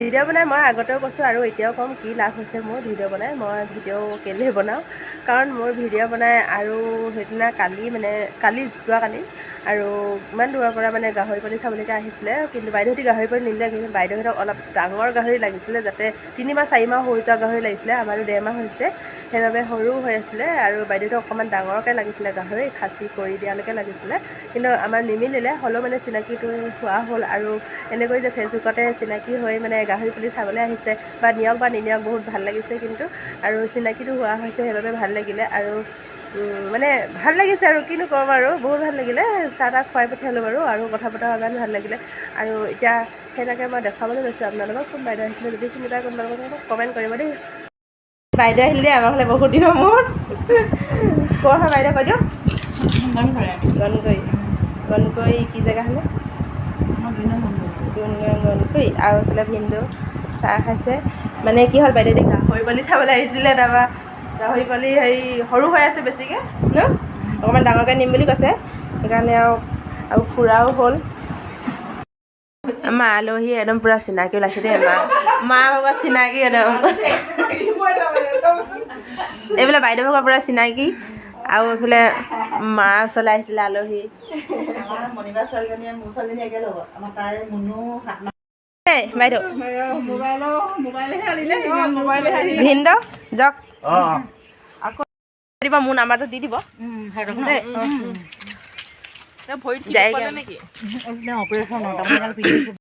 Video' বনাই মই আগতেও কৈছোঁ আৰু এতিয়াও ক'ম কি লাভ হৈছে মোৰ ভিডিঅ' বনাই। মই ভিডিঅ' কেলেই বনাওঁ কাৰণ মোৰ ভিডিঅ' বনাই আৰু সেইদিনা কালি যোৱাকালি আৰু ইমান দূৰৰ পৰা মানে গাহৰি পোৱালি চাবলৈকে আহিছিলে, কিন্তু বাইদেউহঁতে গাহৰি পোৱালি নিনিলে। কিন্তু বাইদেউহঁতক অলপ ডাঙৰ গাহৰি লাগিছিলে, যাতে 3 মাহ 4 মাহ হৈ যোৱা গাহৰি লাগিছিলে। আমাৰো 1.5 মাহ হৈছে, সেইবাবে সৰু হৈ আছিলে আৰু বাইদেউহঁতক অকণমান ডাঙৰকৈ লাগিছিলে গাহৰি, খাচী কৰি দিয়ালৈকে লাগিছিলে। কিন্তু আমাৰ নিমিলিলে, হ'লেও মানে চিনাকিটো হোৱা হ'ল আৰু এনেকৈ যে ফেচবুকতে চিনাকি হৈ মানে গাহৰি পুলি চাবলৈ আহিছে বা নিয়ক বা নিনিয়ক বহুত ভাল লাগিছে কিন্তু, আৰু চিনাকিটো হোৱা হৈছে সেইবাবে ভাল লাগিলে আৰু মানে ভাল লাগিছে আৰু কিনো ক'ম আৰু বহুত ভাল লাগিলে। চাহ তাহ খুৱাই পঠিয়ালোঁ বাৰু আৰু কথা পতা হোৱাৰ কাৰণে ভাল লাগিলে। আৰু এতিয়া সেইটাকে মই দেখুৱাবলৈ লৈছোঁ আপোনালোকক। কোন বাইদেউ আহিছিলে যদি চিনি পায় কোনোবা মোক কমেণ্ট কৰিব দেই। বাইদেউ আহিলে আমাৰ ফালে বহুত দিনৰ মূৰত। ক'ৰ হয় বাইদেউ কৈ দিয়ক। গণকৈ কি জেগা হ'লে? গণকৈ আৰু এইফালে ভিনদেউ চাহ খাইছে। মানে কি হ'ল, বাইদেউ গাহৰি পোৱালি চাবলৈ আহিছিলে, তাৰপৰা গাহৰি পোৱালি সৰু হৈ আছে বেছিকৈ ন, অকণমান ডাঙৰকৈ নিম বুলি কৈছে। সেইকাৰণে আৰু ফুৰাও হ'ল। আমাৰ আলহী একদম পূৰা চিনাকি ওলাইছে দেই। মা ভাগৰ চিনাকি একদম, এইফালে বাইদেউ ভাগৰ পূৰা চিনাকি আৰু এইফালে মাৰ ওচৰলৈ আহিছিলে আলহী। মণিবা ছোৱালীজনীয়ে মোৰ ছোৱালীজনী একে লগত আমাৰ তাই মুনু বাইদেউ ভিনদেউ যাওক, দিব মোৰ নাম্বাৰটো দি দিব। ভৰিত নেকি অপাৰেশ্যন